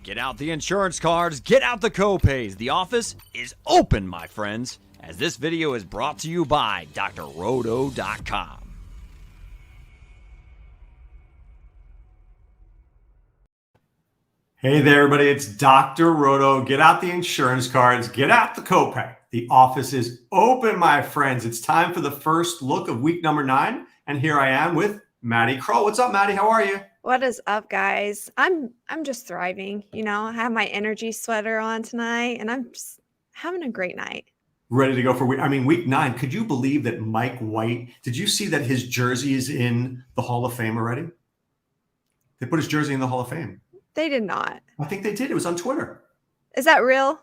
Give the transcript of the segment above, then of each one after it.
Get out the insurance cards, get out the copays. The office is open, my friends, as this video is brought to you by drroto.com. Hey there, everybody. It's Dr. Roto. Get out the insurance cards, get out the copay. The office is open, my friends. It's time for the first look of week number 9. And here I am with Madi Kroll. What's up, Madi? How are you? What is up, guys? I'm just thriving. You know, I have my energy sweater on tonight, and I'm just having a great night. Ready to go for week 9. Could you believe that Mike White, did you see that his jersey is in the Hall of Fame already? They put his jersey in the Hall of Fame. They did not. I think they did. It was on Twitter. Is that real?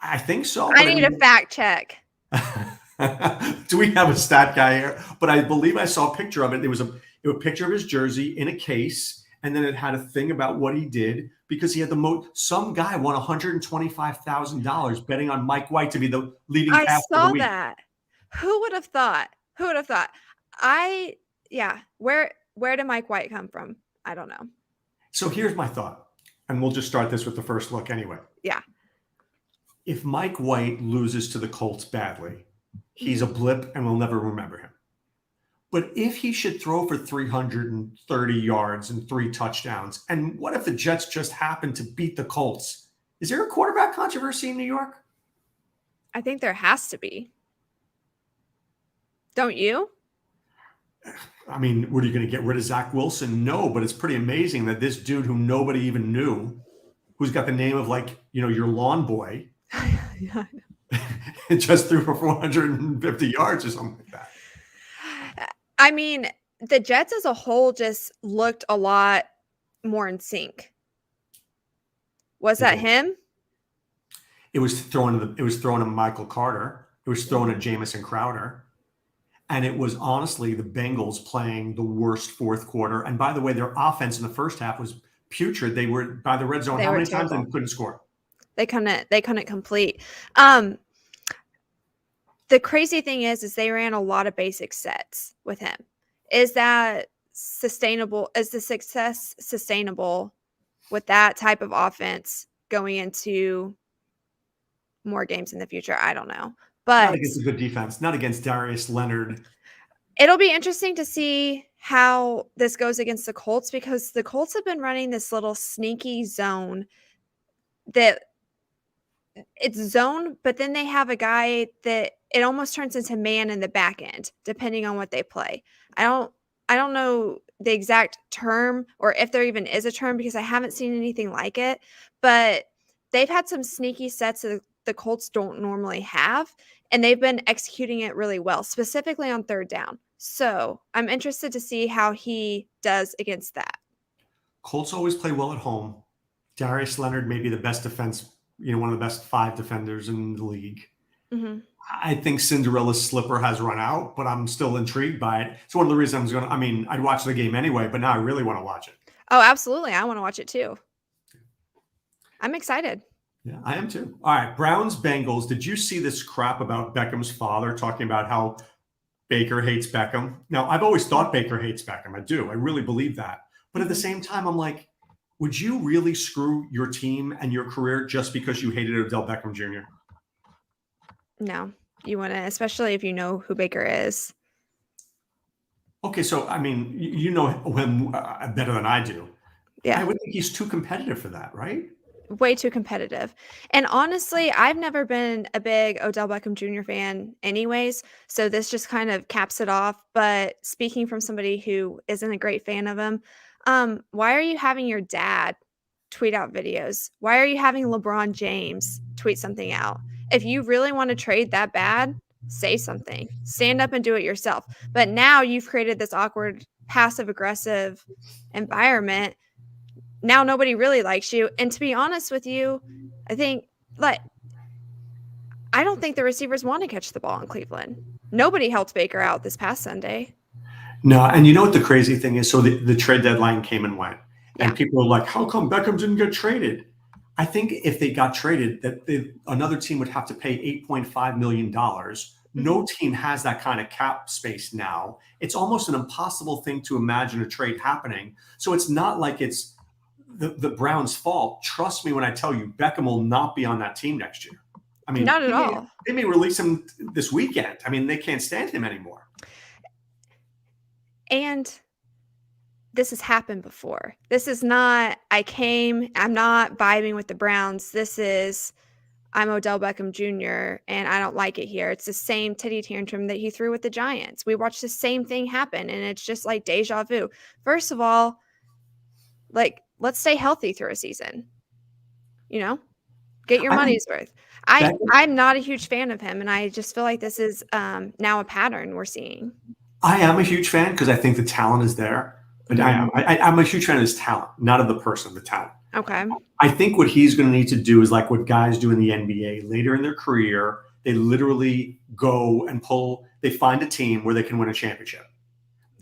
I think so. I need a fact check. Do we have a stat guy here? But I believe I saw a picture of it. It was a picture of his jersey in a case, and then it had a thing about what he did because he had the most. Some guy won $125,000 betting on Mike White to be the leading passer of the week. I saw that. Who would have thought? Who would have thought? Where did Mike White come from? I don't know. So here's my thought, and we'll just start this with the first look anyway. Yeah. If Mike White loses to the Colts badly, he's a blip and we'll never remember him. But if he should throw for 330 yards and 3 touchdowns, and what if the Jets just happen to beat the Colts? Is there a quarterback controversy in New York? I think there has to be. Don't you? I mean, what are you going to get rid of Zach Wilson? No, but it's pretty amazing that this dude who nobody even knew, who's got the name of your lawn boy, just threw for 450 yards or something like that. I mean, the Jets as a whole just looked a lot more in sync. Was that him? It was throwing to Michael Carter. It was throwing to Jamison Crowder. And it was honestly the Bengals playing the worst fourth quarter. And by the way, their offense in the first half was putrid. They were by the red zone how many times and couldn't score. They couldn't complete. The crazy thing is they ran a lot of basic sets with him. Is that sustainable? Is the success sustainable with that type of offense going into more games in the future? I don't know. But not against a good defense, not against Darius Leonard. It'll be interesting to see how this goes against the Colts because the Colts have been running this little sneaky zone that it's zone, but then they have a guy that it almost turns into man in the back end, depending on what they play. I don't know the exact term or if there even is a term because I haven't seen anything like it, but they've had some sneaky sets that the Colts don't normally have, and they've been executing it really well, specifically on third down. So I'm interested to see how he does against that. Colts always play well at home. Darius Leonard may be the best defense, one of the best 5 defenders in the league. Mm-hmm. I think Cinderella's slipper has run out, but I'm still intrigued by it. It's one of the reasons I'd watch the game anyway, but now I really want to watch it. Oh, absolutely. I want to watch it too. I'm excited. Yeah, I am too. All right, Browns, Bengals. Did you see this crap about Beckham's father talking about how Baker hates Beckham? Now, I've always thought Baker hates Beckham. I do. I really believe that. But at the same time, I'm like, would you really screw your team and your career just because you hated Odell Beckham Jr.? No, you wouldn't, especially if you know who Baker is. Okay, so, you know him better than I do. Yeah. I would think he's too competitive for that, right? Way too competitive. And honestly, I've never been a big Odell Beckham Jr. fan anyways, so this just kind of caps it off. But speaking from somebody who isn't a great fan of him, why are you having your dad tweet out videos? Why are you having LeBron James tweet something out? If you really want to trade that bad, say something. Stand up and do it yourself. But now you've created this awkward, passive-aggressive environment. Now nobody really likes you. And to be honest with you, I don't think the receivers want to catch the ball in Cleveland. Nobody helped Baker out this past Sunday. No, and you know what the crazy thing is? So the trade deadline came and went. And people are like, how come Beckham didn't get traded? I think if they got traded, that another team would have to pay $8.5 million. No team has that kind of cap space now. It's almost an impossible thing to imagine a trade happening. So it's not like it's the Browns' fault. Trust me when I tell you, Beckham will not be on that team next year. I mean, not at all. They may release him this weekend. I mean, they can't stand him anymore. And this has happened before. This is not, I'm not vibing with the Browns. This is, I'm Odell Beckham Jr. and I don't like it here. It's the same titty tantrum that he threw with the Giants. We watched the same thing happen, and it's just like deja vu. First of all, like, let's stay healthy through a season. You know, get your money's worth. I'm not a huge fan of him, and I just feel like this is now a pattern we're seeing. I am a huge fan because I think the talent is there. But I'm a huge fan of his talent, not of the person, the talent. Okay. I think what he's going to need to do is like what guys do in the NBA later in their career. They literally go and they find a team where they can win a championship.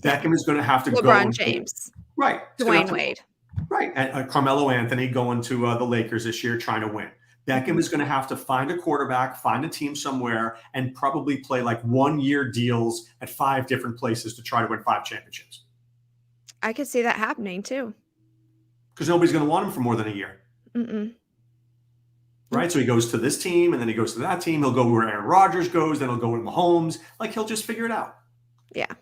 Beckham is going to have to go. LeBron James. Right. Dwayne Wade. Right. And Carmelo Anthony going to the Lakers this year trying to win. Beckham is going to have to find a quarterback, find a team somewhere, and probably play like 1-year deals at 5 different places to try to win 5 championships. I could see that happening too. Because nobody's going to want him for more than a year. Right? So he goes to this team, and then he goes to that team. He'll go where Aaron Rodgers goes, then he'll go with Mahomes. Like, he'll just figure it out. Yeah.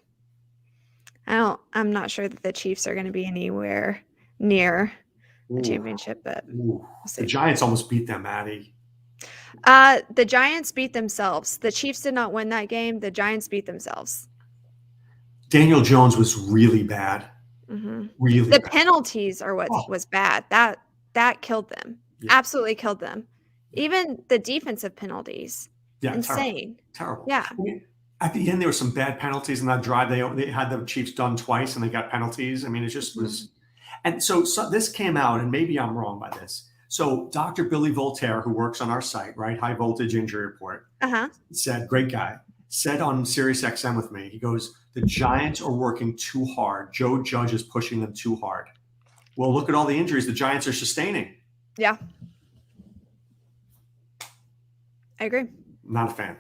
I'm not sure that the Chiefs are going to be anywhere near the championship, but we'll see. The Giants almost beat them, Maddie. The Giants beat themselves. The Chiefs did not win that game. The Giants beat themselves. Daniel Jones was really bad. Really the bad. Penalties are what was bad. That killed them. Yeah. Absolutely killed them. Even the defensive penalties. Yeah, insane. Terrible. Yeah. I mean, at the end, there were some bad penalties in that drive. They had the Chiefs done twice, and they got penalties. I mean, it just was. And so this came out, and maybe I'm wrong by this. So Dr. Billy Voltaire, who works on our site, right, High Voltage Injury Report, said, great guy, said on Sirius XM with me, he goes, the Giants are working too hard. Joe Judge is pushing them too hard. Well, look at all the injuries the Giants are sustaining. Yeah. I agree. Not a fan.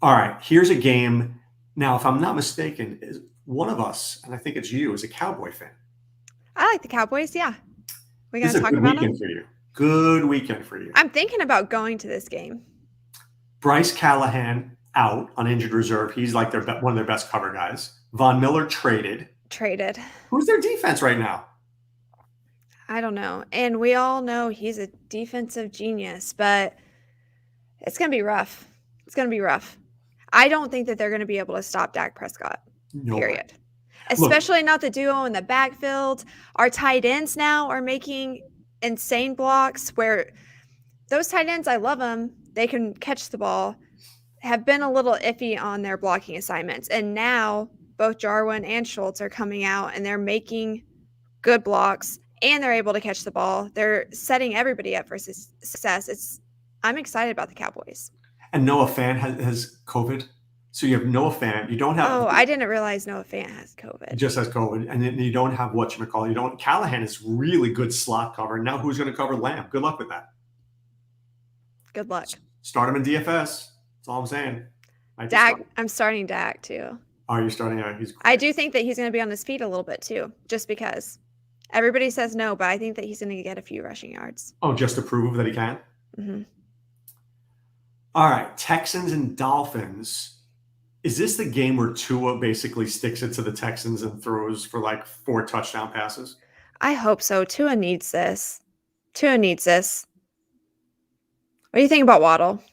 All right, here's a game. Now, if I'm not mistaken, is one of us, and I think it's you, is a Cowboy fan. I like the Cowboys, yeah. We're going to talk about them? For you. Good weekend for you. I'm thinking about going to this game. Bryce Callahan out on injured reserve. He's like one of their best cover guys. Von Miller traded. Who's their defense right now? I don't know. And we all know he's a defensive genius, but it's going to be rough. It's going to be rough. I don't think that they're going to be able to stop Dak Prescott, period. Especially not the duo in the backfield. Our tight ends now are making insane blocks where those tight ends, I love them. They can catch the ball, have been a little iffy on their blocking assignments. And now both Jarwin and Schultz are coming out and they're making good blocks and they're able to catch the ball. They're setting everybody up for success. I'm excited about the Cowboys. And Noah Fant has COVID. So you have Noah Fant. You don't have. Oh, I didn't realize Noah Fant has COVID. He just has COVID, and then you don't have whatchamacallit. Callahan is really good slot cover. Now who's going to cover Lamb? Good luck with that. Good luck. Start him in DFS. That's all I'm saying. Dak. I'm starting Dak too. Oh, you're starting? He's great. I do think that he's going to be on his feet a little bit too, just because everybody says no, but I think that he's going to get a few rushing yards. Oh, just to prove that he can. Mm-hmm. All right, Texans and Dolphins. Is this the game where Tua basically sticks it to the Texans and throws for like 4 touchdown passes? I hope so. Tua needs this. What do you think about Waddle?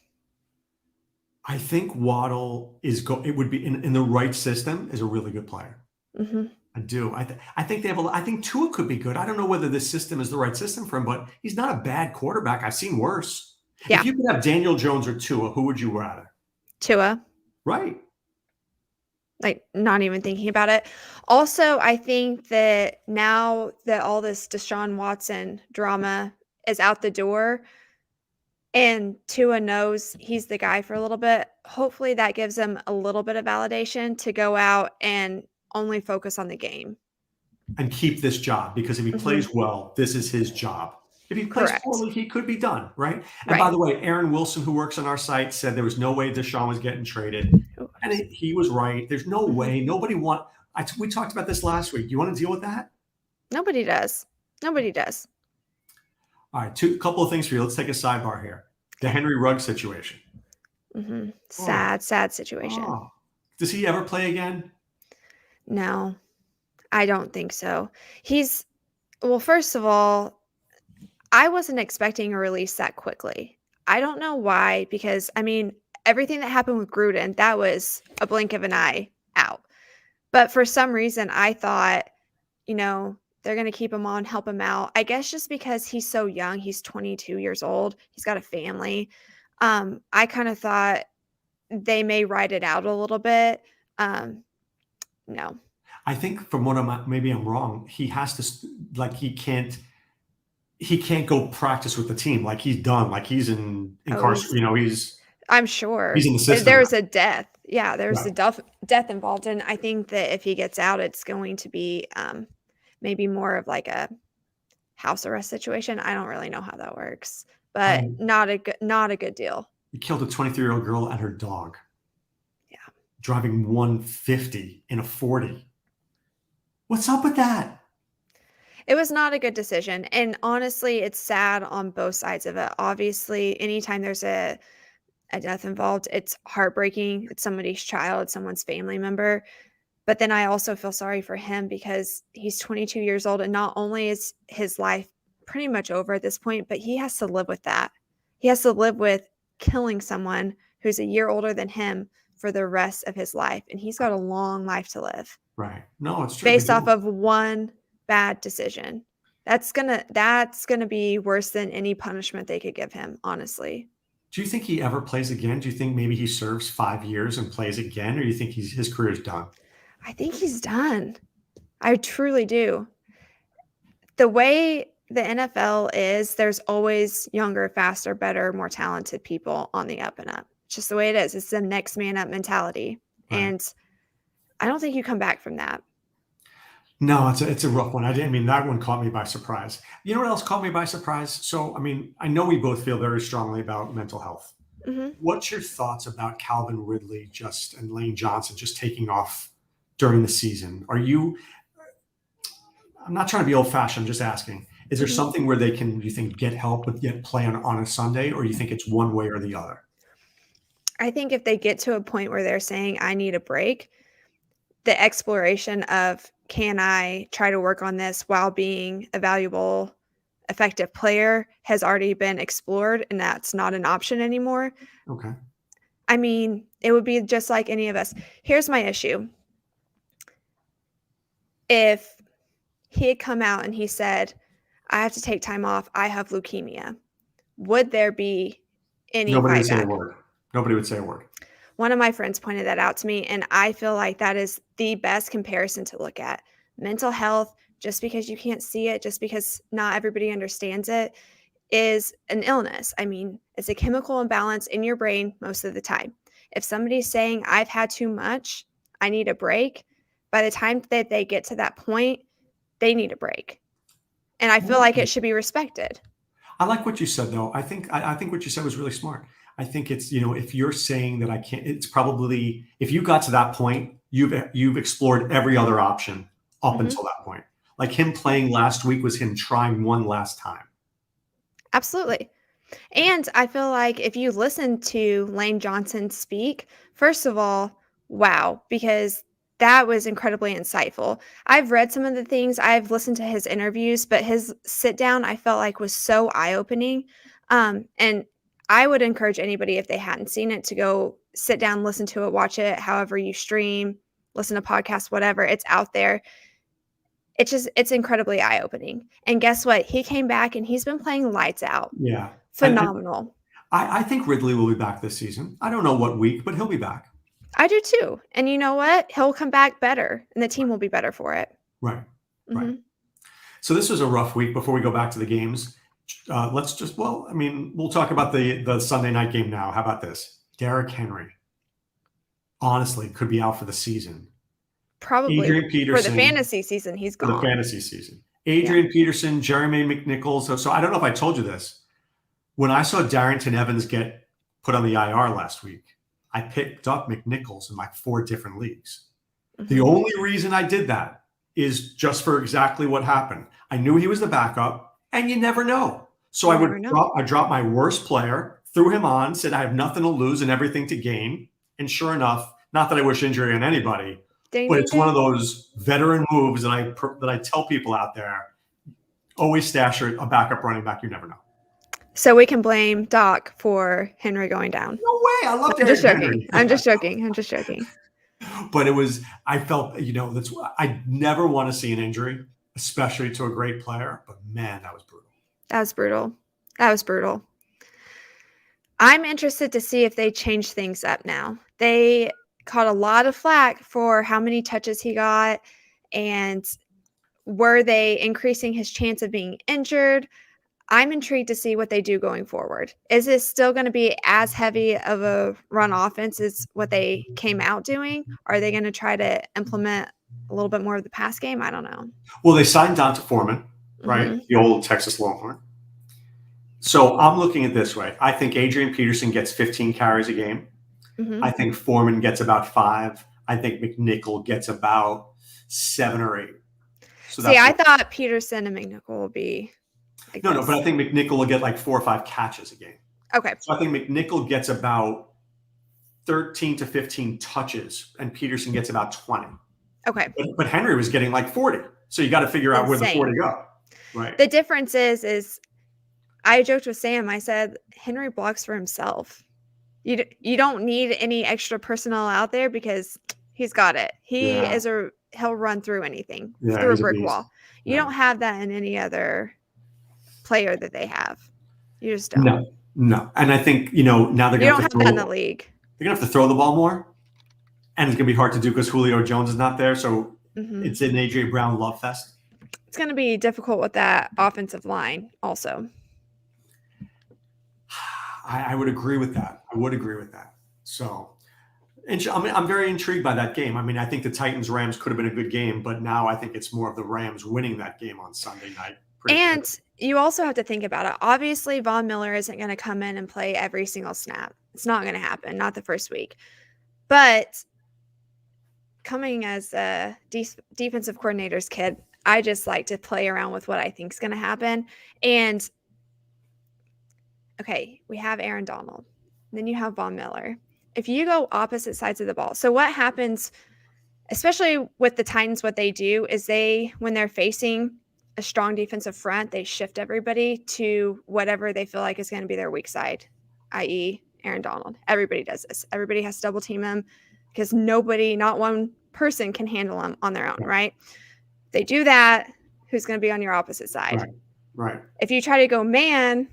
I think Waddle it would be in the right system is a really good player. Mm-hmm. I do. I think I think Tua could be good. I don't know whether this system is the right system for him, but he's not a bad quarterback. I've seen worse. Yeah. If you could have Daniel Jones or Tua, who would you rather? Tua. Right. Like, not even thinking about it. Also, I think that now that all this Deshaun Watson drama is out the door and Tua knows he's the guy for a little bit, hopefully that gives him a little bit of validation to go out and only focus on the game. And keep this job, because if he plays well, this is his job. If he plays poorly, he could be done, right? And by the way, Aaron Wilson, who works on our site, said there was no way Deshaun was getting traded. And he was right. There's no way. Nobody we talked about this last week. You want to deal with that? Nobody does. Nobody does. All right, couple of things for you. Let's take a sidebar here. The Henry Ruggs situation. Sad, sad situation. Oh. Does he ever play again? No, I don't think so. Well, first of all, I wasn't expecting a release that quickly. I don't know why, because I mean, everything that happened with Gruden, that was a blink of an eye out. But for some reason, I thought, they're going to keep him on, help him out. I guess just because he's so young, he's 22 years old, he's got a family. I kind of thought they may ride it out a little bit. No. I think from what maybe I'm wrong. He has to he can't go practice with the team. Like he's done. Like he's incarcerated. I'm sure he's in the system. There's a death. Yeah, there's Right. a death involved, and I think that if he gets out, it's going to be maybe more of like a house arrest situation. I don't really know how that works, but not a good deal. He killed a 23-year-old girl and her dog. Yeah. Driving 150 in a 40. What's up with that? It was not a good decision. And honestly, it's sad on both sides of it. Obviously, anytime there's a death involved, it's heartbreaking. It's somebody's child, it's someone's family member. But then I also feel sorry for him because he's 22 years old, and not only is his life pretty much over at this point, but he has to live with that. He has to live with killing someone who's a year older than him for the rest of his life. And he's got a long life to live. Right. No, it's true. Based off of one bad decision. That's gonna be worse than any punishment they could give him, honestly. Do you think he ever plays again? Do you think maybe he serves 5 years and plays again, or do you think his career's done? I think he's done. I truly do. The way the NFL is, there's always younger, faster, better, more talented people on the up and up. It's just the way it is. It's the next man up mentality. Right. And I don't think you come back from that. No, it's a rough one. That one caught me by surprise. You know what else caught me by surprise? So, I know we both feel very strongly about mental health. Mm-hmm. What's your thoughts about Calvin Ridley and Lane Johnson just taking off during the season? I'm not trying to be old-fashioned, I'm just asking. Is there something where they can, you think, get help but yet play on a Sunday, or you think it's one way or the other? I think if they get to a point where they're saying, I need a break, the exploration of, can I try to work on this while being a valuable, effective player has already been explored, and that's not an option anymore. Okay. It would be just like any of us. Here's my issue. If he had come out and he said, I have to take time off, I have leukemia, would there be any Nobody would fight say back? a word. Nobody would say a word. One of my friends pointed that out to me, and I feel like that is the best comparison to look at. Mental health, just because you can't see it, just because not everybody understands it, is an illness. It's a chemical imbalance in your brain most of the time. If somebody's saying, I've had too much, I need a break, by the time that they get to that point, they need a break. And I feel like it should be respected. I like what you said, though. I think what you said was really smart. I think it's, if you're saying that I can't, it's probably, if you got to that point, you've explored every other option up until that point. Like him playing last week was him trying one last time. Absolutely. And I feel like if you listen to Lane Johnson speak, first of all, wow, because that was incredibly insightful. I've read some of the things, I've listened to his interviews, but his sit down I felt like was so eye-opening. And I would encourage anybody, if they hadn't seen it, to go sit down, listen to it, watch it, however you stream, listen to podcasts, whatever, it's out there. It's incredibly eye-opening. And guess what? He came back and he's been playing lights out. Yeah. Phenomenal. I think Ridley will be back this season. I don't know what week, but he'll be back. I do too. And you know what? He'll come back better, and the team will be better for it. Right. Right. So this was a rough week. Before we go back to the games, we'll talk about the Sunday night game now. How about this? Derrick Henry, honestly, could be out for the season. Probably. Adrian Peterson. For the fantasy season, he's gone. For the fantasy season. Adrian Peterson, Jeremy McNichols. So I don't know if I told you this. When I saw Darrington Evans get put on the IR last week, I picked up McNichols in like 4 different leagues. The only reason I did that is just for exactly what happened. I knew he was the backup, and you never know. So You I would never know. I dropped my worst player, threw him on, said I have nothing to lose and everything to gain. And sure enough, not that I wish injury on anybody, Ding, but ding, it's one of ding. those veteran moves that I tell people out there: always stash a backup running back. You never know. So we can blame Doc for Henry going down. No way! I love I'm just Derrick joking. Henry. I'm just joking. I'm just joking. But I felt, I never want to see an injury, especially to a great player. But man, that was brutal. That was brutal. That was brutal. I'm interested to see if they change things up now. They caught a lot of flack for how many touches he got, and were they increasing his chance of being injured? I'm intrigued to see what they do going forward. Is it still going to be as heavy of a run offense as what they came out doing? Are they going to try to implement a little bit more of the pass game? I don't know. Well, they signed Donta Foreman, right? Mm-hmm. The old Texas Longhorn. So I'm looking at it this way. I think Adrian Peterson gets 15 carries a game. Mm-hmm. I think Foreman gets about 5. I think McNichol gets about 7 or 8. So See, I thought Peterson and McNichol will be like no, this. but I think McNichol will get like 4 or 5 catches a game. Okay. So I think McNichol gets about 13 to 15 touches, and Peterson gets about 20. Okay. But Henry was getting like 40. So you got to figure out where the 40 go. Right. The difference is I joked with Sam. I said Henry blocks for himself. You don't need any extra personnel out there because he's got it. He'll run through anything, through a brick wall. You don't have that in any other player that they have. You just don't. No. And I think, now they're going to have to that in the league. They're going to have to throw the ball more. And it's going to be hard to do because Julio Jones is not there. So it's an A.J. Brown love fest. It's going to be difficult with that offensive line also. I would agree with that. So, I'm very intrigued by that game. I mean, I think the Titans-Rams could have been a good game, but now I think it's more of the Rams winning that game on Sunday night. And you also have to think about it. Obviously, Von Miller isn't going to come in and play every single snap. It's not going to happen, not the first week. But coming as a defensive coordinator's kid, I just like to play around with what I think is going to happen. And okay, we have Aaron Donald. Then you have Von Miller. If you go opposite sides of the ball, so what happens, especially with the Titans, what they do is when they're facing a strong defensive front, they shift everybody to whatever they feel like is going to be their weak side, i.e. Aaron Donald. Everybody does this. Everybody has to double team him because not one person can handle him on their own, right? If they do that, who's going to be on your opposite side? Right. If you try to go man,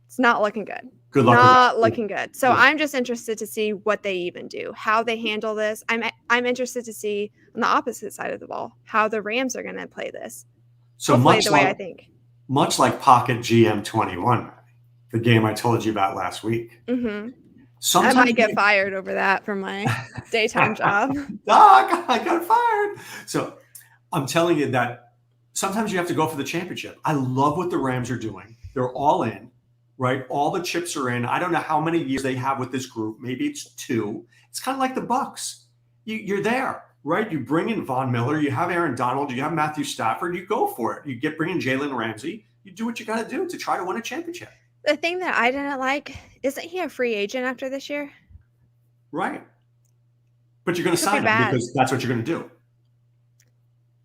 it's not looking good. Good luck. Not looking good. So I'm just interested to see what they even do, how they handle this. I'm interested to see on the opposite side of the ball how the Rams are going to play this. So hopefully the way I think. Much like Pocket GM 21, the game I told you about last week. Mm-hmm. I might get fired over that from my daytime job. Doc, I got fired. So I'm telling you that sometimes you have to go for the championship. I love what the Rams are doing. They're all in. Right? All the chips are in. I don't know how many years they have with this group. Maybe it's 2. It's kind of like the Bucs. You're there, right? You bring in Von Miller. You have Aaron Donald. You have Matthew Stafford. You go for it. You bring in Jalen Ramsey. You do what you got to do to try to win a championship. The thing that I didn't like, isn't he a free agent after this year? Right. But you're going to sign him because that's what you're going to do.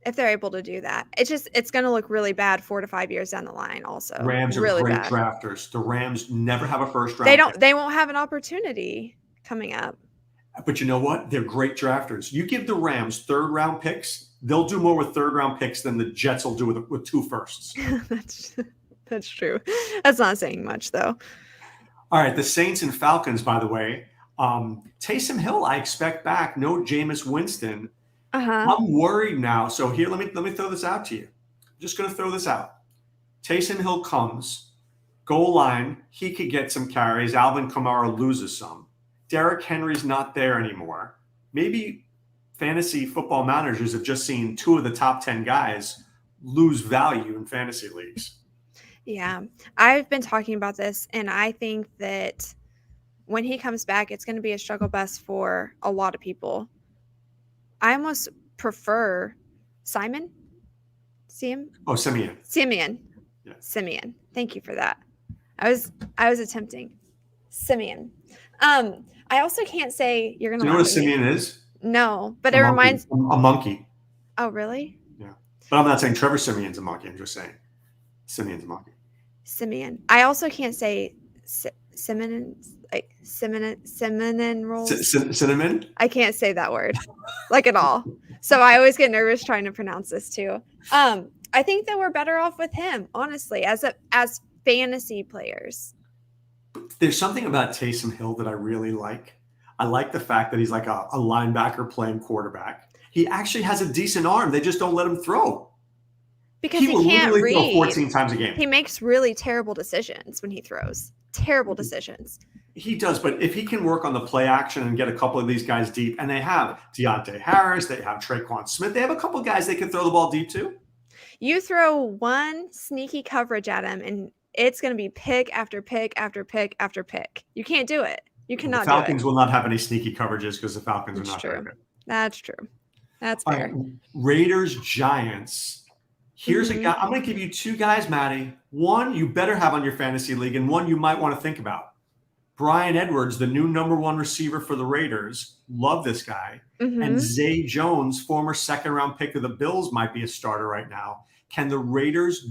If they're able to do that. It's going to look really bad 4 to 5 years down the line also. Rams are really great bad. drafters. The Rams never have a first round. They won't have an opportunity coming up. But you know what? They're great drafters. You give the Rams 3rd round picks, they'll do more with 3rd round picks than the Jets will do with 2 firsts. That's true. That's not saying much though. All right, the Saints and Falcons, by the way. Taysom Hill, I expect back. No Jameis Winston. I'm worried now. So here, let me throw this out to you. I'm just going to throw this out. Taysom Hill comes, goal line. He could get some carries. Alvin Kamara loses some. Derrick Henry's not there anymore. Maybe fantasy football managers have just seen 2 of the top 10 guys lose value in fantasy leagues. Yeah, I've been talking about this, and I think that when he comes back, it's going to be a struggle bus for a lot of people. I almost prefer Simon? Simeon? Oh, Simeon. Simeon. Yeah. Simeon. Thank you for that. I was attempting. Simeon. I also can't say you're Do gonna you know what laugh a at me. Simeon is? No, but A it monkey. reminds. A monkey. Oh, really? Yeah. But I'm not saying Trevor Simeon's a monkey. I'm just saying Simeon's a monkey. Simeon. I also can't say cinnamon, like cinnamon rolls. Cinnamon? I can't say that word, like at all. So I always get nervous trying to pronounce this too. I think that we're better off with him, honestly, as fantasy players. There's something about Taysom Hill that I really like. I like the fact that he's like a linebacker playing quarterback. He actually has a decent arm. They just don't let him throw. Because He he will can't literally throw read. 14 times a game. He makes really terrible decisions when he throws. Terrible decisions. He does, but if he can work on the play action and get a couple of these guys deep, and they have Deontay Harris, they have Traquan Smith, they have a couple of guys they can throw the ball deep to. You throw one sneaky coverage at him, and it's going to be pick after pick after pick after pick. You can't do it. You cannot The Falcons do it. will not have any sneaky coverages because the Falcons are not very good. That's true. That's All fair. right, Raiders, Giants. Here's a guy. I'm going to give you two guys, Maddie. One you better have on your fantasy league, and one you might want to think about. Brian Edwards, the new #1 receiver for the Raiders. Love this guy. And Zay Jones, former second-round pick of the Bills, might be a starter right now. Can the Raiders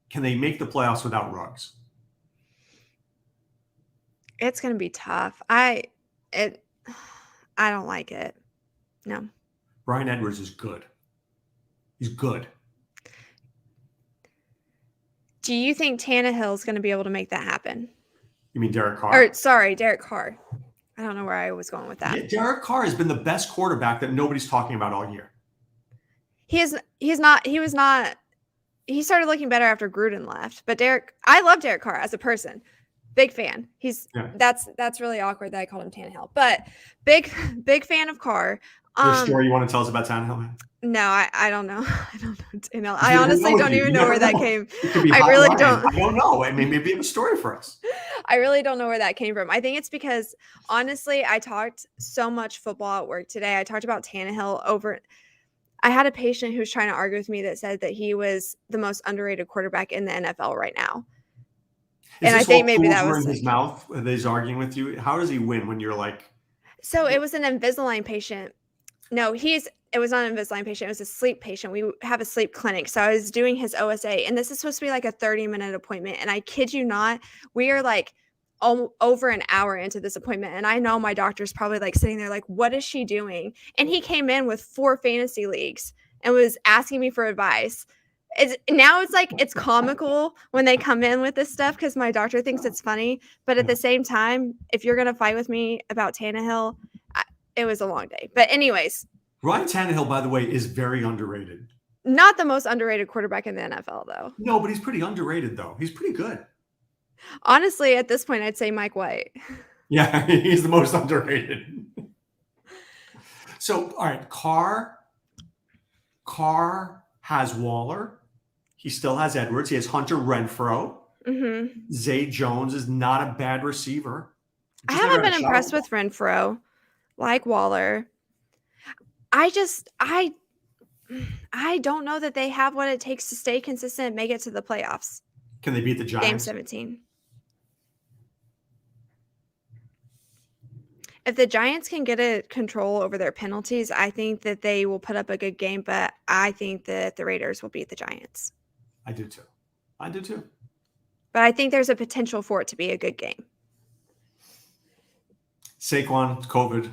can they make the playoffs without Ruggs? It's going to be tough. I don't like it. No. Brian Edwards is good. He's good. Do you think Tannehill is going to be able to make that happen? You mean Derek Carr? Or sorry, Derek Carr. I don't know where I was going with that. Yeah, Derek Carr has been the best quarterback that nobody's talking about all year. He started looking better after Gruden left. But I love Derek Carr as a person. Big fan. That's really awkward that I called him Tannehill. But big fan of Carr. Is there a story you want to tell us about Tannehill, man? No, I don't know. I don't know Tannehill. I honestly don't even know where that came. I really don't. I don't know. I mean, maybe you have a story for us. I really don't know where that came from. I think it's because, honestly, I talked so much football at work today. I talked about Tannehill over. I had a patient who was trying to argue with me that said that he was the most underrated quarterback in the NFL right now. And I think maybe that was in his mouth. He's arguing with you. How does he win when you're like? So it was an Invisalign patient. No, it was not an Invisalign patient. It was a sleep patient. We have a sleep clinic. So I was doing his OSA, and this is supposed to be like a 30-minute appointment. And I kid you not, we are like over an hour into this appointment. And I know my doctor's probably like sitting there like, what is she doing? And he came in with 4 fantasy leagues and was asking me for advice. It's comical when they come in with this stuff because my doctor thinks it's funny. But at the same time, if you're going to fight with me about Tannehill, it was a long day. But anyways. Ryan Tannehill, by the way, is very underrated. Not the most underrated quarterback in the NFL, though. No, but he's pretty underrated, though. He's pretty good. Honestly, at this point, I'd say Mike White. Yeah, he's the most underrated. So, all right, Carr has Waller. He still has Edwards. He has Hunter Renfrow. Zay Jones is not a bad receiver. I haven't been impressed with Renfrow, like Waller. I don't know that they have what it takes to stay consistent and make it to the playoffs. Can they beat the Giants? Game 17. If the Giants can get a control over their penalties, I think that they will put up a good game, but I think that the Raiders will beat the Giants. I do too. But I think there's a potential for it to be a good game. Saquon, COVID.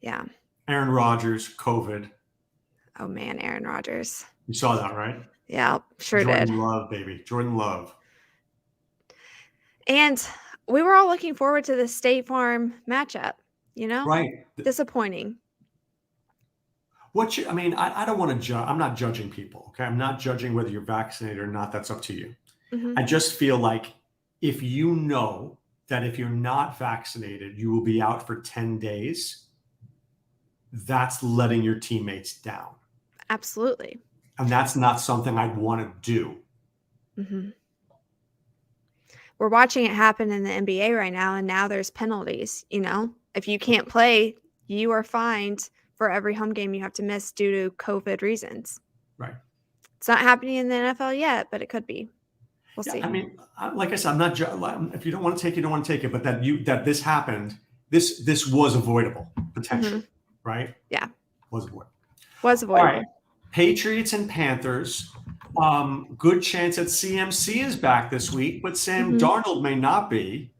Yeah. Aaron Rodgers, COVID. Oh, man, Aaron Rodgers. You saw that, right? Yeah, sure Jordan did. Love, baby. Jordan Love. And we were all looking forward to the State Farm matchup, you know? Right. Disappointing. I don't want to judge. I'm not judging people, okay? I'm not judging whether you're vaccinated or not. That's up to you. I just feel like if you know that if you're not vaccinated, you will be out for 10 days, that's letting your teammates down. Absolutely. And that's not something I'd want to do. We're watching it happen in the NBA right now, and now there's penalties. You know, if you can't play, you are fined for every home game you have to miss due to COVID reasons. Right. It's not happening in the NFL yet, but it could be. We'll see. I mean, like I said, I'm not. If you don't want to take it, you don't want to take it. But that this happened, this was avoidable potentially, right? Yeah, Was avoidable. Was avoidable. All right. Patriots and Panthers. Good chance that CMC is back this week, but Sam Darnold may not be.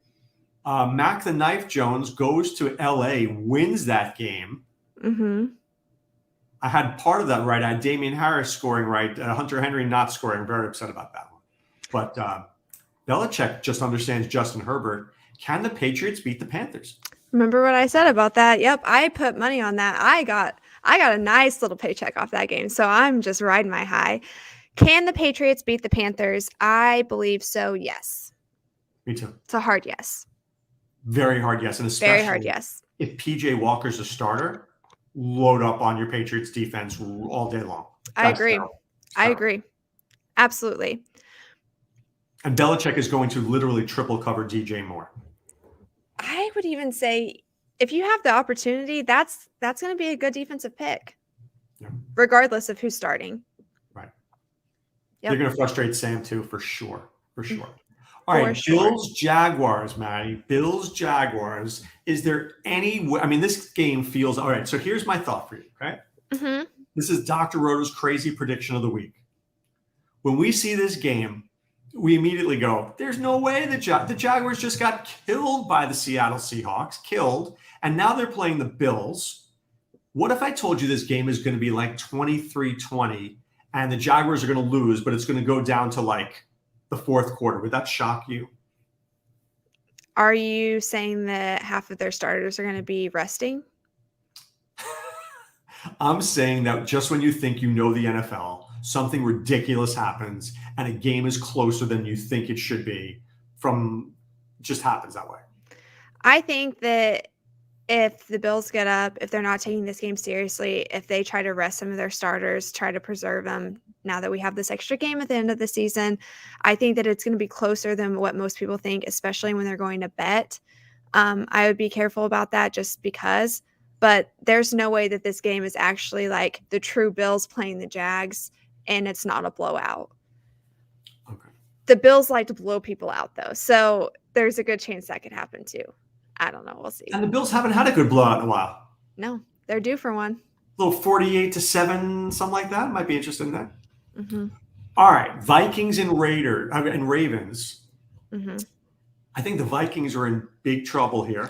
Mac the Knife Jones goes to LA, wins that game. I had part of that right. I had Damian Harris scoring right, Hunter Henry not scoring. I'm very upset about that one. But Belichick just understands Justin Herbert. Can the Patriots beat the Panthers? Remember what I said about that? Yep, I put money on that. I got a nice little paycheck off that game, so I'm just riding my high. Can the Patriots beat the Panthers? I believe so, yes. Me too. It's a hard yes. Very hard yes, and especially very hard yes. If PJ Walker's a starter, load up on your Patriots defense all day long. I agree. I agree. Absolutely. And Belichick is going to literally triple cover DJ Moore. I would even say if you have the opportunity, that's going to be a good defensive pick, regardless of who's starting. Right. Yep. You're going to frustrate Sam too, for sure. For sure. All right, Bills, Jaguars, Maddie. Bills, Jaguars. Is there any way? I mean, this game feels all right. So here's my thought for you, okay? This is Dr. Roto's crazy prediction of the week. When we see this game, we immediately go, there's no way the Jaguars just got killed by the Seattle Seahawks, killed, and now they're playing the Bills. What if I told you this game is going to be like 23-20 and the Jaguars are going to lose, but it's going to go down to like the fourth quarter? Would that shock you? Are you saying that half of their starters are going to be resting? I'm saying that just when you think you know the NFL, something ridiculous happens and a game is closer than you think it should be just happens that way. I think that if the Bills get up, if they're not taking this game seriously, if they try to rest some of their starters, try to preserve them now that we have this extra game at the end of the season, I think that it's going to be closer than what most people think, especially when they're going to bet. I would be careful about that just because, but there's no way that this game is actually like the true Bills playing the Jags and it's not a blowout. Okay. The Bills like to blow people out though. So there's a good chance that could happen too. I don't know. We'll see. And the Bills haven't had a good blowout in a while. No, they're due for one. A little 48-7, something like that. Might be interested in that. All right. Vikings and Ravens. I think the Vikings are in big trouble here.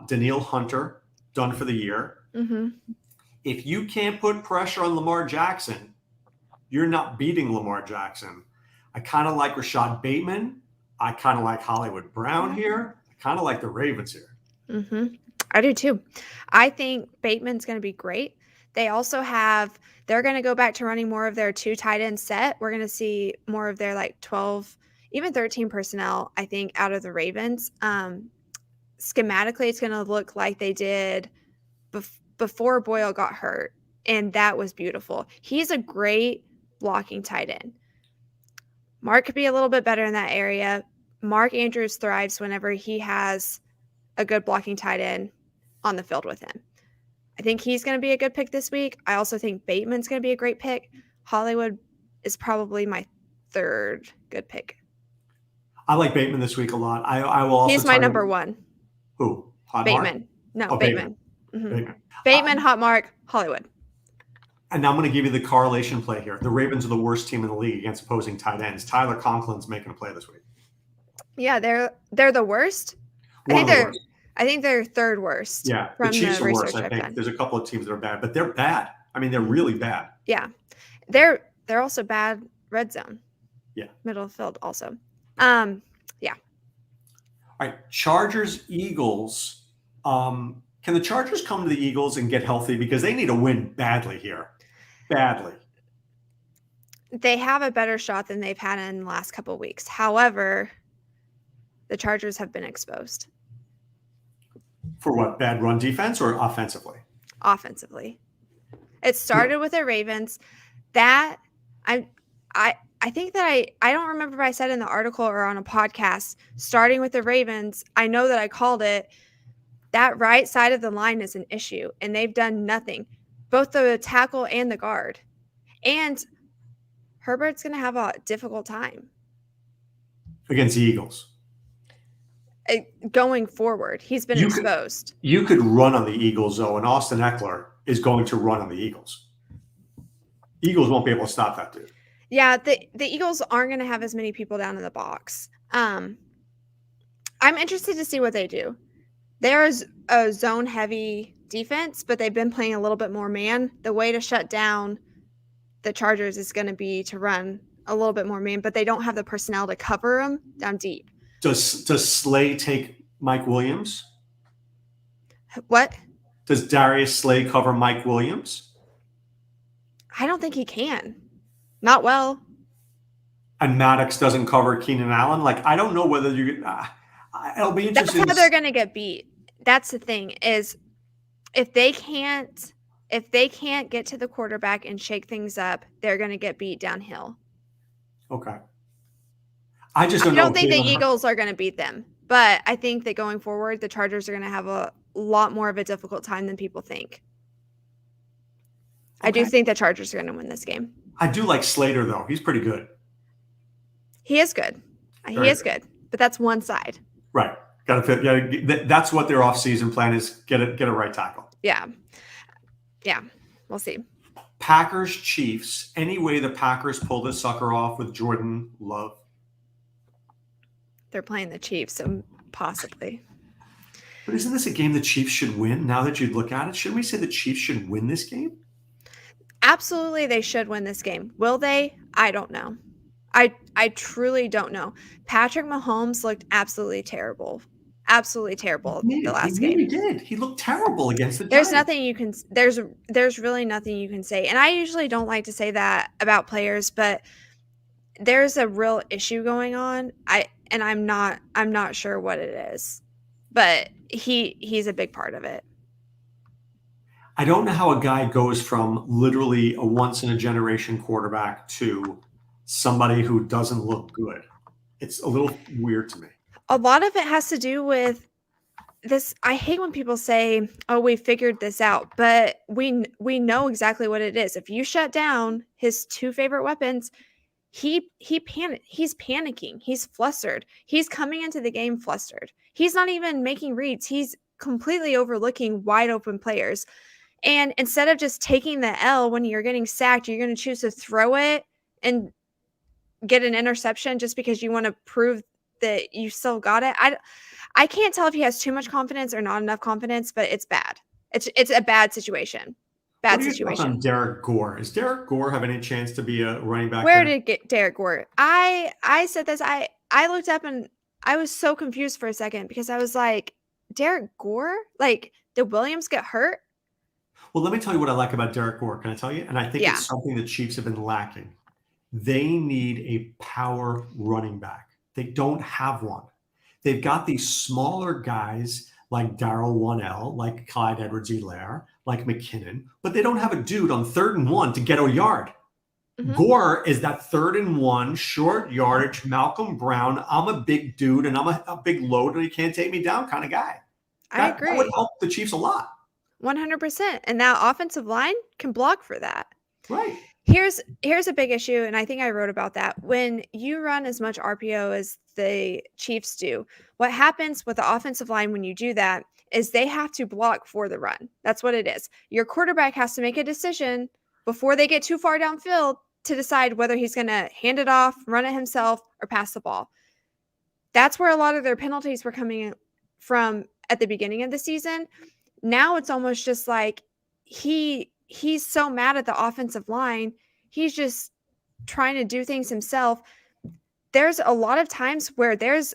Danielle Hunter, done for the year. If you can't put pressure on Lamar Jackson, you're not beating Lamar Jackson. I kind of like Rashad Bateman. I kind of like Hollywood Brown here. I kind of like the Ravens here. I do too. I think Bateman's going to be great. They also they're going to go back to running more of their 2 tight end set. We're going to see more of their like 12, even 13 personnel, I think, out of the Ravens. Schematically, it's going to look like they did before Boyle got hurt. And that was beautiful. He's a great blocking tight end. Mark could be a little bit better in that area. Mark Andrews thrives whenever he has a good blocking tight end on the field with him. I think he's going to be a good pick this week. I also think Bateman's going to be a great pick. Hollywood is probably my 3rd good pick. I like Bateman this week a lot. I will also. He's my number 1. Who? Hot Bateman. Mark? No, Bateman. Bateman, Hot Mark, Hollywood. And I'm going to give you the correlation play here. The Ravens are the worst team in the league against opposing tight ends. Tyler Conklin's making a play this week. Yeah, they're the worst. I think they're 3rd worst. Yeah, the Chiefs are worse. I think there's a couple of teams that are bad, but they're bad. I mean, they're really bad. Yeah, they're also bad red zone. Yeah, middle of the field also. Yeah. All right, Chargers, Eagles. Can the Chargers come to the Eagles and get healthy because they need a win badly here? Badly. They have a better shot than they've had in the last couple of weeks. However, the Chargers have been exposed. For what? Bad run defense or offensively? Offensively. It started with the Ravens. That I think that I don't remember if I said in the article or on a podcast, starting with the Ravens, I know that I called it. That right side of the line is an issue, and they've done nothing, both the tackle and the guard. And Herbert's going to have a difficult time against the Eagles. Going forward. He's been exposed. You could run on the Eagles, though, and Austin Eckler is going to run on the Eagles. Eagles won't be able to stop that dude. Yeah, the Eagles aren't going to have as many people down in the box. I'm interested to see what they do. There's a zone-heavy defense, but they've been playing a little bit more man. The way to shut down the Chargers is going to be to run a little bit more man, but they don't have the personnel to cover them down deep. Does Slay take Mike Williams? What? Does Darius Slay cover Mike Williams? I don't think he can. Not well. And Maddox doesn't cover Keenan Allen? Like, I don't know whether you it'll be interesting. That's how they're going to get beat. That's the thing, is if they can't get to the quarterback and shake things up, they're going to get beat downhill. Okay. I don't think the Eagles are going to beat them, but I think that going forward, the Chargers are going to have a lot more of a difficult time than people think. Okay. I do think the Chargers are going to win this game. I do like Slater, though. He's pretty good. He is good. He is good, but that's one side. Right. Got to fit. Yeah, that's what their offseason plan is. Get a right tackle. Yeah. Yeah. We'll see. Packers, Chiefs. Any way the Packers pull this sucker off with Jordan Love? They're playing the Chiefs, so possibly. But isn't this a game the Chiefs should win? Now that you look at it, shouldn't we say the Chiefs should win this game? Absolutely, they should win this game. Will they? I don't know. I truly don't know. Patrick Mahomes looked absolutely terrible. Absolutely terrible the last game. He did. He looked terrible against the Giants. There's nothing you can there's really nothing you can say. And I usually don't like to say that about players, but there's a real issue going on. I'm not sure what it is. But he's a big part of it. I don't know how a guy goes from literally a once-in-a-generation quarterback to somebody who doesn't look good. It's a little weird to me. A lot of it has to do with this. I hate when people say, "Oh, we figured this out," but we know exactly what it is. If you shut down his two favorite weapons, he's panicking. He's flustered. He's coming into the game flustered. He's not even making reads. He's completely overlooking wide open players. And instead of just taking the L when you're getting sacked, you're going to choose to throw it and get an interception just because you want to prove that you still got it. I can't tell if he has too much confidence or not enough confidence, but it's bad. It's a bad situation. Bad situation. On Derek Gore, is Derek Gore have any chance to be a running back? Where did get Derek Gore? I said this. I looked up and I was so confused for a second because I was like, Derek Gore? Like, did Williams get hurt? Well, let me tell you what I like about Derek Gore. Can I tell you? And I think it's something the Chiefs have been lacking. They need a power running back. They don't have one. They've got these smaller guys like Darrell Wannell, like Clyde Edwards-Helaire, like McKinnon, but they don't have a dude on 3rd and 1 to get a yard. Mm-hmm. Gore is that 3rd and 1, short yardage, Malcolm Brown. I'm a big dude and I'm a big load and he can't take me down kind of guy. I agree. That would help the Chiefs a lot. 100%. And that offensive line can block for that. Right. Here's a big issue, and I think I wrote about that. When you run as much RPO as the Chiefs do, what happens with the offensive line when you do that is they have to block for the run. That's what it is. Your quarterback has to make a decision before they get too far downfield to decide whether he's going to hand it off, run it himself, or pass the ball. That's where a lot of their penalties were coming from at the beginning of the season. Now it's almost just like he's so mad at the offensive line. He's just trying to do things himself. There's a lot of times where there's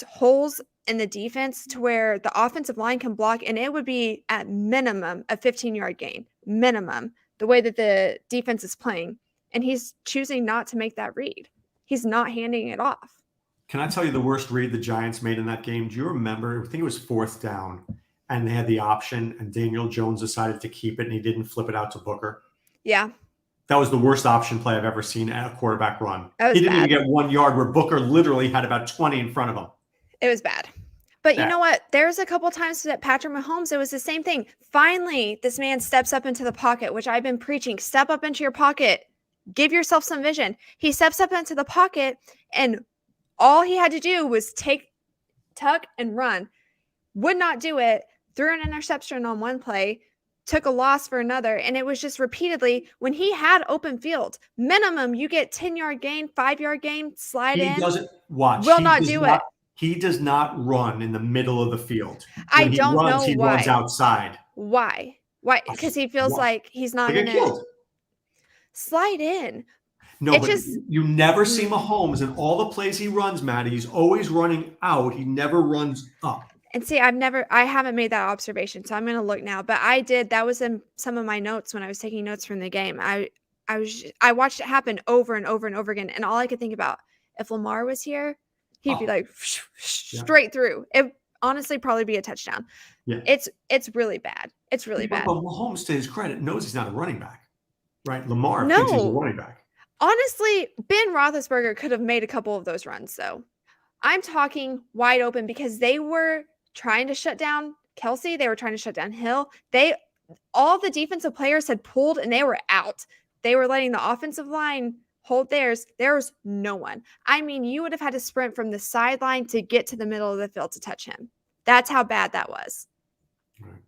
holes in the defense to where the offensive line can block, and it would be at minimum a 15-yard gain, minimum, the way that the defense is playing. And he's choosing not to make that read. He's not handing it off. Can I tell you the worst read the Giants made in that game? Do you remember? I think it was 4th down. And they had the option, and Daniel Jones decided to keep it, and he didn't flip it out to Booker. Yeah. That was the worst option play I've ever seen at a quarterback run. He didn't even get 1 yard where Booker literally had about 20 in front of him. It was bad. But you know what? There's a couple times that Patrick Mahomes, it was the same thing. Finally, this man steps up into the pocket, which I've been preaching. Step up into your pocket. Give yourself some vision. He steps up into the pocket, and all he had to do was tuck, and run. Would not do it. Threw an interception on one play, took a loss for another, and it was just repeatedly when he had open field. Minimum, you get 10-yard gain, 5-yard gain, slide in. He doesn't watch. Will not do it. He does not run in the middle of the field. I don't know why. He runs outside. Why? Why? Because he feels like he's not going to slide in. No, but you never see Mahomes in all the plays he runs, Maddie. He's always running out. He never runs up. And see, I haven't made that observation, so I'm going to look now. But I did. That was in some of my notes when I was taking notes from the game. I watched it happen over and over and over again, and all I could think about, if Lamar was here, he'd be like straight through. It honestly probably be a touchdown. Yeah, it's really bad. It's really bad. But Mahomes, to his credit, knows he's not a running back, right? Lamar thinks he's a running back. Honestly, Ben Roethlisberger could have made a couple of those runs, though. I'm talking wide open because they were trying to shut down Kelsey. They were trying to shut down Hill. All the defensive players had pulled and they were out. They were letting the offensive line hold theirs. There was no one. I mean, you would have had to sprint from the sideline to get to the middle of the field to touch him. That's how bad that was. Right.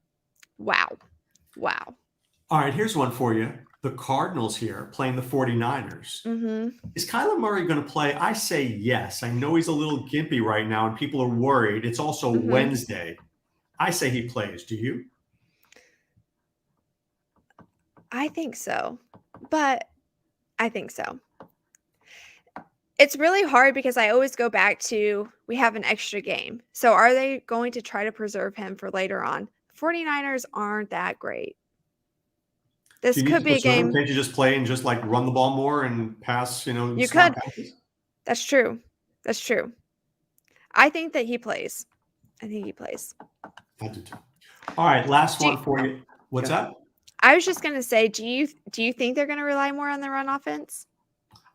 Wow. All right, here's one for you. The Cardinals here playing the 49ers. Mm-hmm. Is Kyler Murray going to play? I say yes. I know he's a little gimpy right now and people are worried. It's also Wednesday. I say he plays. Do you? I think so. But I think so. It's really hard because I always go back to we have an extra game. So are they going to try to preserve him for later on? 49ers aren't that great. This could be a game. Can't you just play and just like run the ball more and pass, you could. That's true. That's true. I think that he plays. I think he plays. I do too. All right, last one for you. What's that? I was just going to say, do you think they're going to rely more on the run offense?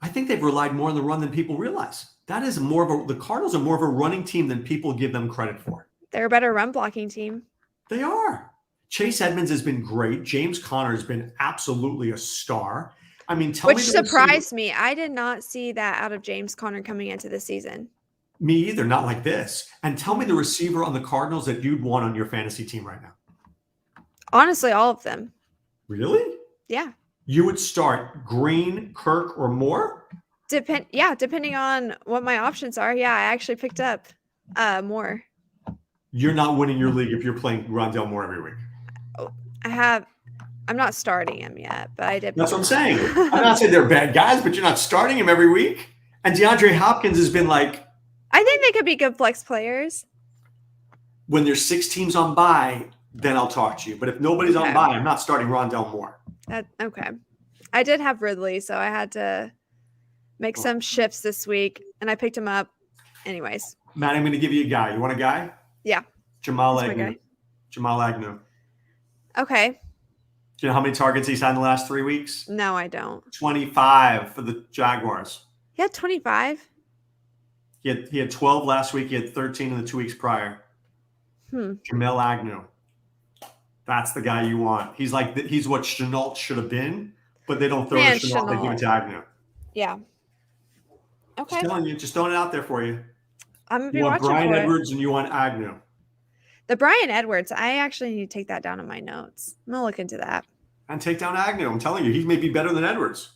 I think they've relied more on the run than people realize. That is the Cardinals are more of a running team than people give them credit for. They're a better run blocking team. They are. Chase Edmonds has been great. James Conner has been absolutely a star. I mean, which surprised me. I did not see that out of James Conner coming into the season. Me either, not like this. And tell me the receiver on the Cardinals that you'd want on your fantasy team right now. Honestly, all of them. Really? Yeah. You would start Green, Kirk, or Moore? Depending on what my options are. Yeah, I actually picked up Moore. You're not winning your league if you're playing Rondale Moore every week. I'm not starting him yet, but I did. That's what I'm saying. I'm not saying they're bad guys, but you're not starting him every week. And DeAndre Hopkins has been like. I think they could be good flex players. When there's 6 teams on bye, then I'll talk to you. But if nobody's on bye, I'm not starting Rondale Moore. Okay. I did have Ridley, so I had to make some shifts this week, and I picked him up. Anyways. Matt, I'm going to give you a guy. You want a guy? Yeah. Jamal Agnew. Jamal Agnew. Okay. Do you know how many targets he's had in the last 3 weeks? No, I don't. 25 for the Jaguars. He had 25? He had 12 last week. He had 13 in the 2 weeks prior. Jamal Agnew. That's the guy you want. He's what Chenault should have been, but they don't throw to Chenault. They give it to Agnew. Yeah. Okay. Just telling you, just throwing it out there for you. I'm going to be you watching want Brian Edwards and you want Agnew. The Brian Edwards, I actually need to take that down in my notes. I'm going to look into that. And take down Agnew. I'm telling you, he may be better than Edwards.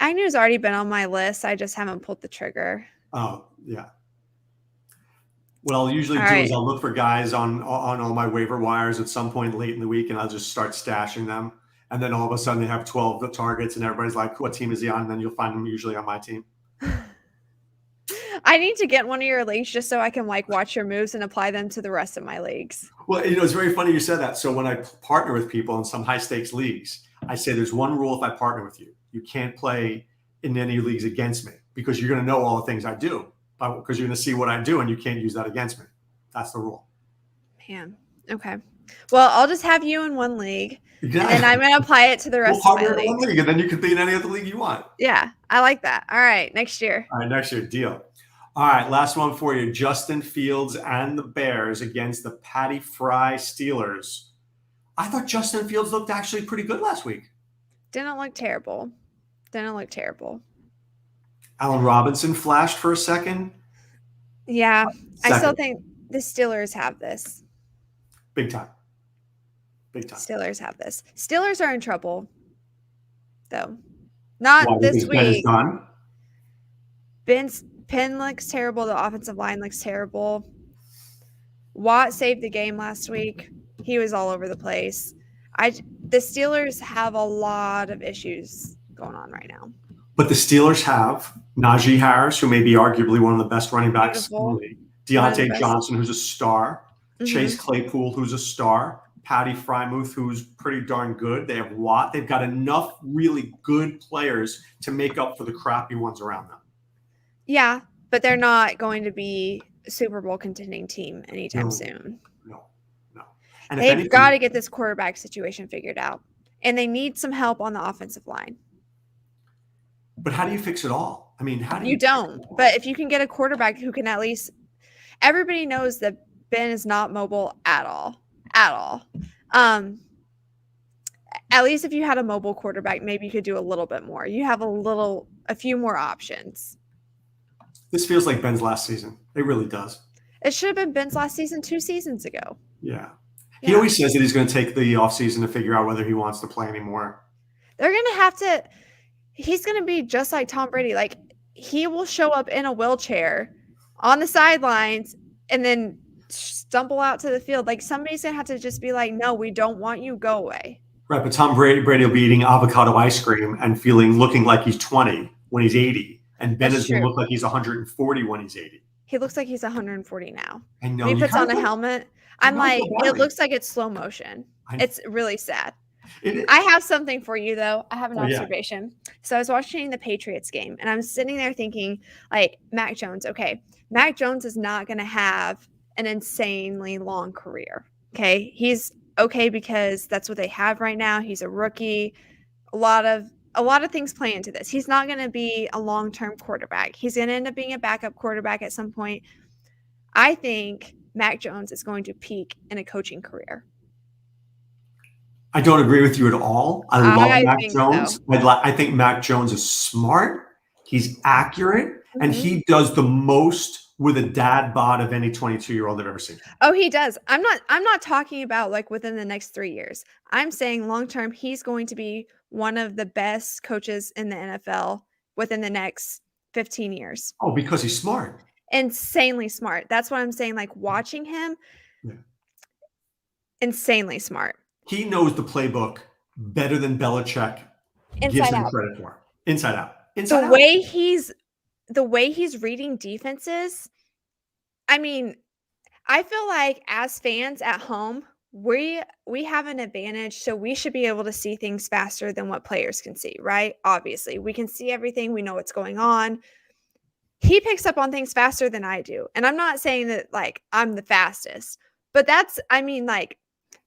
Agnew's already been on my list. I just haven't pulled the trigger. Oh, yeah. What I'll usually do is I'll look for guys on all my waiver wires at some point late in the week, and I'll just start stashing them. And then all of a sudden they have 12 targets, and everybody's like, what team is he on? And then you'll find him usually on my team. I need to get one of your leagues just so I can watch your moves and apply them to the rest of my leagues. Well, it's very funny you said that. So when I partner with people in some high stakes leagues, I say there's one rule if I partner with you. You can't play in any leagues against me because you're going to know all the things I do. Because you're going to see what I do and you can't use that against me. That's the rule. Man. Okay. Well, I'll just have you in one league. Exactly. And I'm going to apply it to the rest of my league. One league. And then you can be in any other league you want. Yeah. I like that. All right. Next year. All right. Next year. Deal. All right, last one for you. Justin Fields and the Bears against the Patty Fry Steelers. I thought Justin Fields looked actually pretty good last week. Didn't look terrible. Didn't look terrible. Allen Robinson flashed for a second. Yeah, I still think the Steelers have this. Big time. Big time. Steelers have this. Steelers are in trouble, though. Not this week. Ben is done? Ben's Penn looks terrible. The offensive line looks terrible. Watt saved the game last week. He was all over the place. The Steelers have a lot of issues going on right now. But the Steelers have Najee Harris, who may be arguably one of the best running backs in the league. Deontay Johnson, who's a star. Chase Claypool, who's a star. Patty Frymouth, who's pretty darn good. They have Watt. They've got enough really good players to make up for the crappy ones around them. Yeah, but they're not going to be a Super Bowl contending team anytime soon. No. And they've got to get this quarterback situation figured out. And they need some help on the offensive line. But how do you fix it all? I mean, how do you don't. But if you can get a quarterback who can at least – everybody knows that Ben is not mobile at all. At all. At least if you had a mobile quarterback, maybe you could do a little bit more. You have a few more options. This feels like Ben's last season. It really does. It should have been Ben's last season 2 seasons ago. Yeah. He always says that he's going to take the offseason to figure out whether he wants to play anymore. They're going to have to – he's going to be just like Tom Brady. Like, he will show up in a wheelchair on the sidelines and then stumble out to the field. Like, somebody's going to have to just be like, no, we don't want you. Go away. Right, but Tom Brady will be eating avocado ice cream and looking like he's 20 when he's 80. And Ben is going to look like he's 140 when he's 80. He looks like he's 140 now. I know. When he puts on a helmet, I'm like, it looks like it's slow motion. It's really sad. I have something for you, though. I have an observation. Yeah. So I was watching the Patriots game, and I'm sitting there thinking, like, Mac Jones. Okay, Mac Jones is not going to have an insanely long career. Okay, he's okay because that's what they have right now. He's a rookie. A lot of things play into this. He's not going to be a long-term quarterback. He's going to end up being a backup quarterback at some point. I think Mac Jones is going to peak in a coaching career. I don't agree with you at all. I love Mac Jones. So. I think Mac Jones is smart. He's accurate, and he does the most with a dad bod of any 22-year-old I've ever seen. Oh, he does. I'm not talking about like within the next 3 years. I'm saying long-term, he's going to be one of the best coaches in the NFL within the next 15 years. Oh, because he's smart. Insanely smart. That's what I'm saying. Like, watching him, insanely smart. He knows the playbook better than Belichick gives him credit for. Inside out. The way he's reading defenses, I mean, I feel like as fans at home, we have an advantage, so we should be able to see things faster than what players can see, right? Obviously, we can see everything. We know what's going on. He picks up on things faster than I do. And I'm not saying that, like, I'm the fastest, but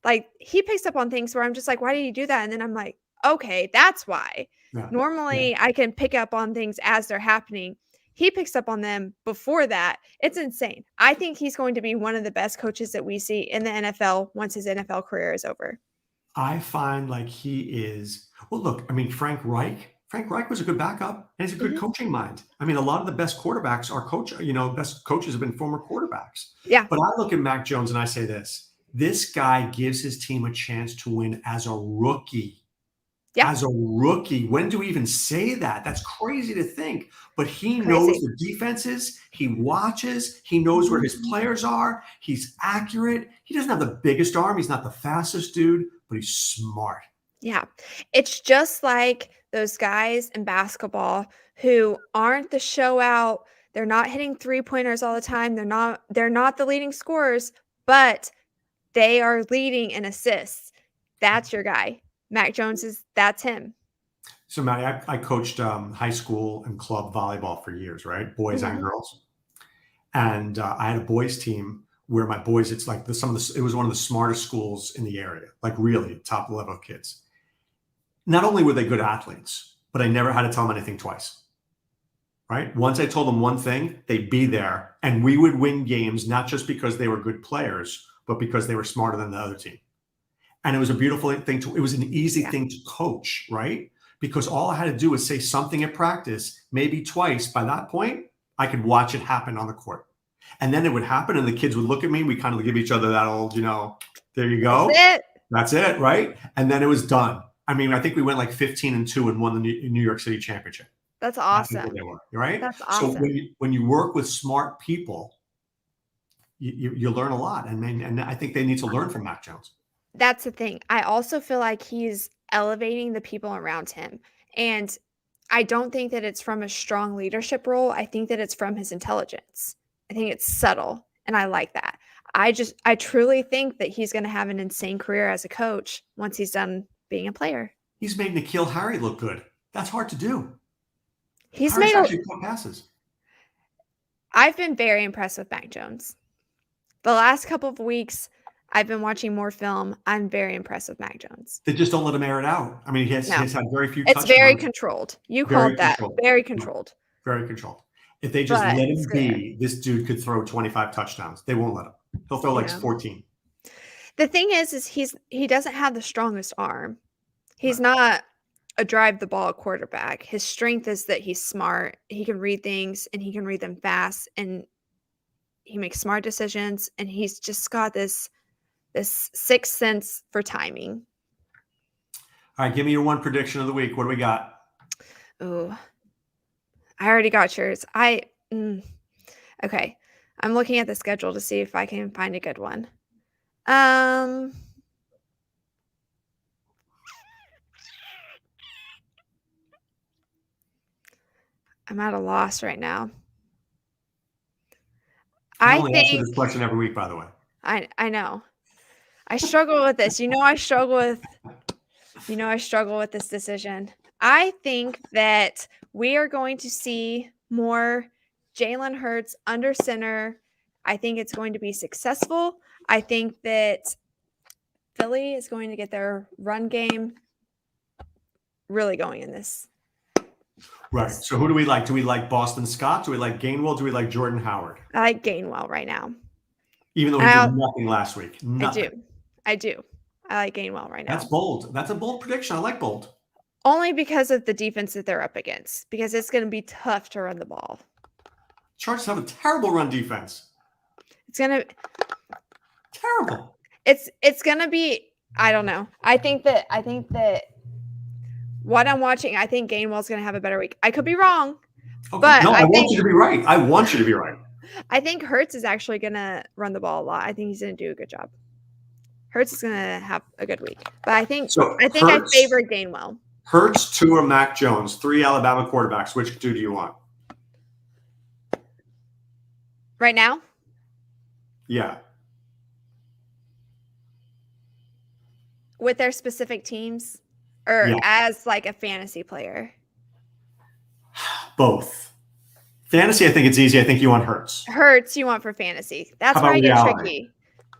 like he picks up on things where I'm just like, why did you do that? And then I'm like, okay, that's why. Yeah. Normally I can pick up on things as they're happening. He picks up on them before that. It's insane. I think he's going to be one of the best coaches that we see in the NFL once his NFL career is over. I find like he is, well, look, I mean, Frank Reich was a good backup and he's a good coaching mind. I mean, a lot of the best quarterbacks are best coaches have been former quarterbacks. Yeah. But I look at Mac Jones and I say this guy gives his team a chance to win as a rookie. Yeah. As a rookie. When do we even say that? That's crazy to think. But he knows the defenses. He watches. He knows where his players are. He's accurate. He doesn't have the biggest arm. He's not the fastest dude, but he's smart. Yeah. It's just like those guys in basketball who aren't the show out. They're not hitting 3-pointers all the time. They're not the leading scorers, but they are leading in assists. That's your guy. Mac Jones that's him. So, Maddie, I coached high school and club volleyball for years, right? Boys and girls. And I had a boys team where my boys, it's like it was one of the smartest schools in the area, like really top level kids. Not only were they good athletes, but I never had to tell them anything twice. right? Once I told them one thing, they'd be there, and we would win games, not just because they were good players, but because they were smarter than the other team. And it was a beautiful thing it was an easy thing to coach, right? Because all I had to do was say something at practice, maybe twice. By that point, I could watch it happen on the court. And then it would happen, and the kids would look at me. We kind of give each other that old, there you go. That's it, right? And then it was done. I mean, I think we went like 15-2 and won the New York City championship. That's awesome. They were, right? That's awesome. So when you work with smart people, you learn a lot. And I think they need to learn from Mac Jones. That's the thing. I also feel like he's elevating the people around him. And I don't think that it's from a strong leadership role. I think that it's from his intelligence. I think it's subtle, and I like that. I truly think that he's going to have an insane career as a coach once he's done being a player. He's made N'Keal Harry look good. That's hard to do. He's Harry's made actually caught passes. I've been very impressed with Mac Jones. The last couple of weeks, I've been watching more film. I'm very impressed with Mac Jones. They just don't let him air it out. I mean, he's had very few touchdowns. It's very controlled. You called that. Very controlled. Very controlled. If they just let him be, this dude could throw 25 touchdowns. They won't let him. He'll throw like 14. The thing is he doesn't have the strongest arm. He's not a drive the ball quarterback. His strength is that he's smart. He can read things, and he can read them fast, and he makes smart decisions, and he's just got this sixth sense for timing. All right, give me your one prediction of the week. What do we got? Oh, I already got yours. Okay. I'm looking at the schedule to see if I can find a good one. I'm at a loss right now. I only answer this question every week, by the way. I know. I struggle with this. I struggle with this decision. I think that we are going to see more Jalen Hurts under center. I think it's going to be successful. I think that Philly is going to get their run game really going in this. Right. So who do we like? Do we like Boston Scott? Do we like Gainwell? Do we like Jordan Howard? I like Gainwell right now. Even though he did nothing last week. Nothing. I do. I like Gainwell right now. That's bold. That's a bold prediction. I like bold. Only because of the defense that they're up against. Because it's going to be tough to run the ball. Chargers have a terrible run defense. It's going to terrible. It's going to be, I don't know. I think that what I'm watching, I think Gainwell's going to have a better week. I could be wrong. Okay. But no, I want you to be right. I want you to be right. I think Hurts is actually going to run the ball a lot. I think he's going to do a good job. Hurts is going to have a good week. But I think I favor Gainwell. Hurts, Tua, Mac Jones, 3 Alabama quarterbacks. Which two do you want? Right now? Yeah. With their specific teams? Or as like a fantasy player? Both. Fantasy, I think it's easy. I think you want Hurts. Hurts you want for fantasy. That's where I get tricky.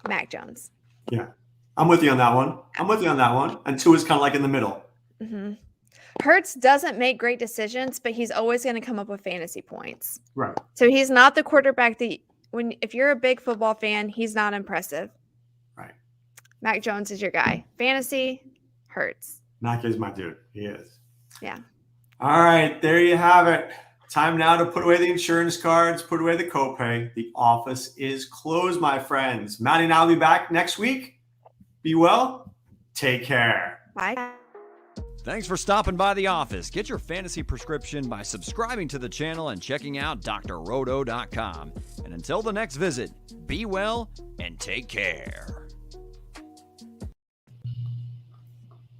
Mac Jones. Yeah. I'm with you on that one. And Tua is kind of like in the middle. Mm-hmm. Hurts doesn't make great decisions, but he's always going to come up with fantasy points. Right. So he's not the quarterback that if you're a big football fan, he's not impressive. Right. Mac Jones is your guy. Fantasy, Hurts. Mac is my dude. He is. Yeah. All right. There you have it. Time now to put away the insurance cards, put away the copay. The office is closed, my friends. Maddie and I will be back next week. Be well. Take care. Bye. Thanks for stopping by the office. Get your fantasy prescription by subscribing to the channel and checking out drroto.com. And until the next visit, be well and take care.